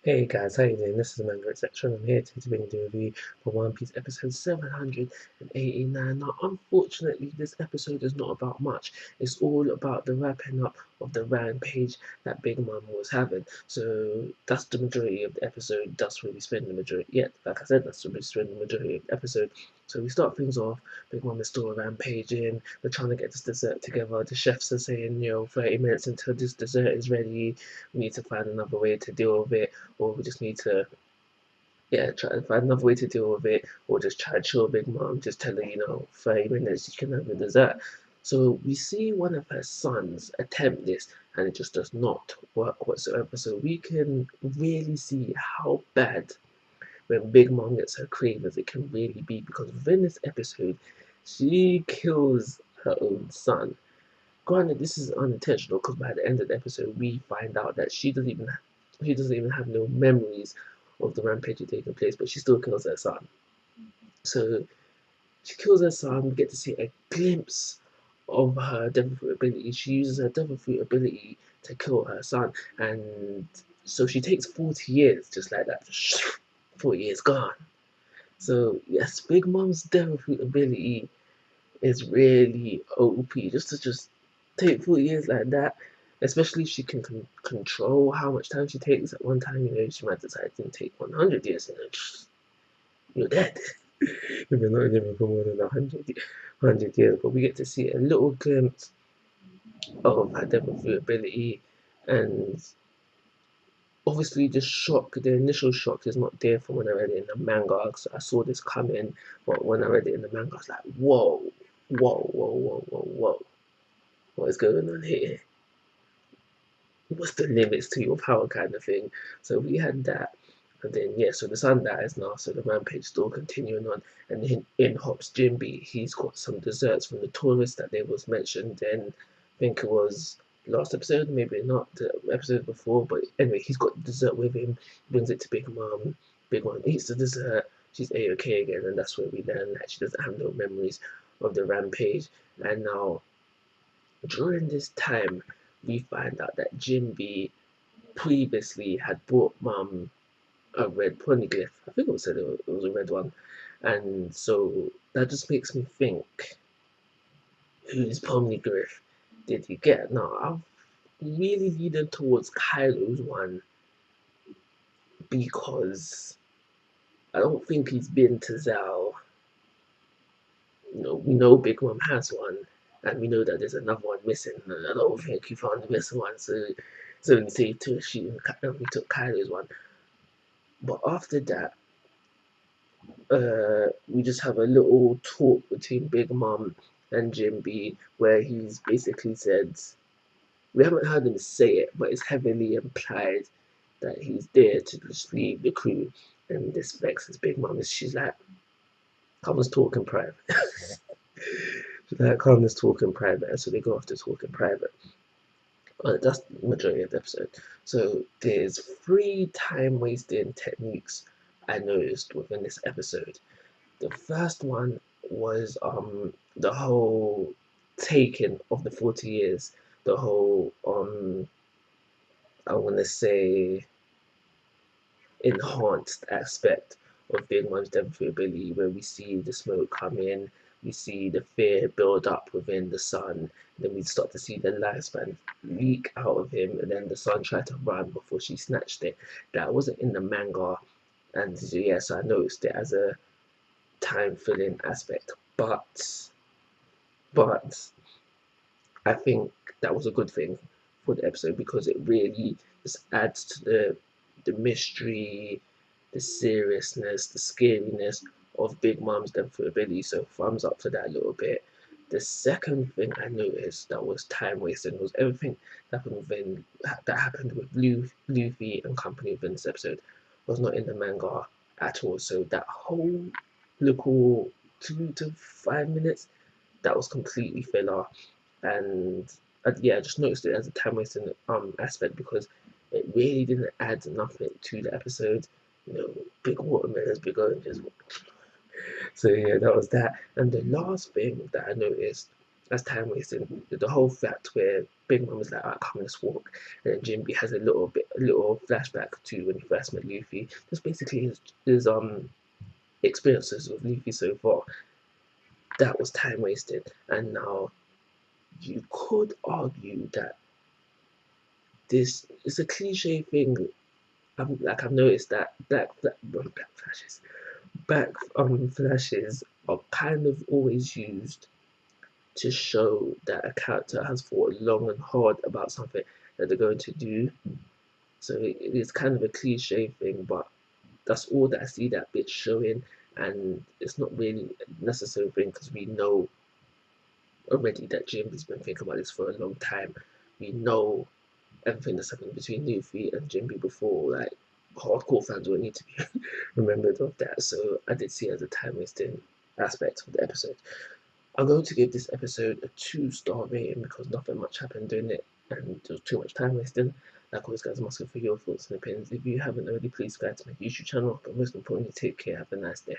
Hey guys, how you doing? This is Manga, etc. I'm here to bring you the review for One Piece episode 789. Now, unfortunately, this episode is not about much. It's all about the wrapping up of the rampage that Big Mom was having. So that's the majority of the episode. That's where we spend the majority. Yeah, like I said, that's where we spend the majority of the episode. So we start things off. Big Mom is still rampaging. They're trying to get this dessert together. The chefs are saying, 30 minutes until this dessert is ready. We need to find another way to deal with it, or we just need to try to find another way to deal with it, or just try to chill Big Mom, just tell her, 30 minutes you can have the dessert. So we see one of her sons attempt this, and it just does not work whatsoever. So we can really see how bad when Big Mom gets her cravings it can really be, because within this episode she kills her own son. Granted, this is unintentional because by the end of the episode we find out that she doesn't even have no memories of the rampage taking place, but she still kills her son. So she kills her son. We get to see a glimpse of her devil fruit ability. She uses her devil fruit ability to kill her son, and so she takes 40 years just like that. 40 years gone. So yes, Big Mom's devil fruit ability is really OP. Just take 4 years like that, especially if she can control how much time she takes. At one time, she might decide to take 100 years, you're dead. If you're not living for more than 100 years. But we get to see a little glimpse of her devil fruit ability, and obviously the initial shock is not there from when I read it in the manga. So I saw this coming, but when I read it in the manga, I was like, whoa, whoa, whoa, whoa, whoa, whoa. What is going on here? What's the limits to your power kind of thing? So we had that. And then so the sun dies now, so the rampage still continuing on, and in hops Jimby. He's got some desserts from the tourists that they was mentioned in, I think it was last episode, maybe not the episode before, but anyway, he's got the dessert with him, brings it to Big Mom. Big Mom eats the dessert, she's A-okay again, and that's where we learn that she doesn't have no memories of the rampage. And now during this time we find out that Jimby previously had bought Mum a red poneglyph. I think it said it was a red one. And so that just makes me think, whose poneglyph did he get? Now, I'm really leaning towards Kylo's one because I don't think he's been to Zal. We know Big Mom has one, and we know that there's another one missing. And I don't think he found the missing one, so we say he took Kylo's one. But after that, we just have a little talk between Big Mom and Jim B, where he's basically said, we haven't heard him say it, but it's heavily implied that he's there to just leave the crew. And this vexes Big Mom. She's like, come let's talk in private. She's like, come let's talk in private. And so they go off to talk in private. That's the majority of the episode. So there's 3 time wasting techniques I noticed within this episode. The first one was the whole taking of the 40 years, the whole I wanna say enhanced aspect of Big Mom's devil ability, where we see the smoke come in, we see the fear build up within the sun, then we start to see the lifespan leak out of him, and then the sun tried to run before she snatched it. That wasn't in the manga, and so I noticed it as a time filling aspect, but I think that was a good thing for the episode because it really just adds to the mystery, the seriousness, the scariness of Big Mom's ability. So thumbs up for that a little bit. The second thing I noticed that was time wasting was everything that happened with Luffy and company within this episode was not in the manga at all. So that whole little 2 to 5 minutes that was completely filler, and I just noticed it as a time wasting aspect because it really didn't add nothing to the episode. Big watermelons, big oranges. So that was that. And the last thing that I noticed That's time wasting. The whole fact where Big Mom is like, "Alright, come, let's walk," and then Jinbe has a little flashback to when he first met Luffy. Just basically his experiences with Luffy so far. That was time wasted, and now you could argue that this is a cliche thing. I've noticed that back flashes are kind of always used to show that a character has thought long and hard about something that they're going to do. So it is kind of a cliche thing, but that's all that I see that bit showing, and it's not really a necessary thing because we know already that Jim has been thinking about this for a long time. We know everything that's happened between Luffy and Jinbe before, like hardcore fans will need to be remembered of that. So I did see it as a time wasting aspect of the episode. I'm going to give this episode a 2-star rating because nothing much happened during it and there was too much time wasting. Like always, guys, I'm asking for your thoughts and opinions. If you haven't already, please subscribe to my YouTube channel. But most importantly, take care. Have a nice day.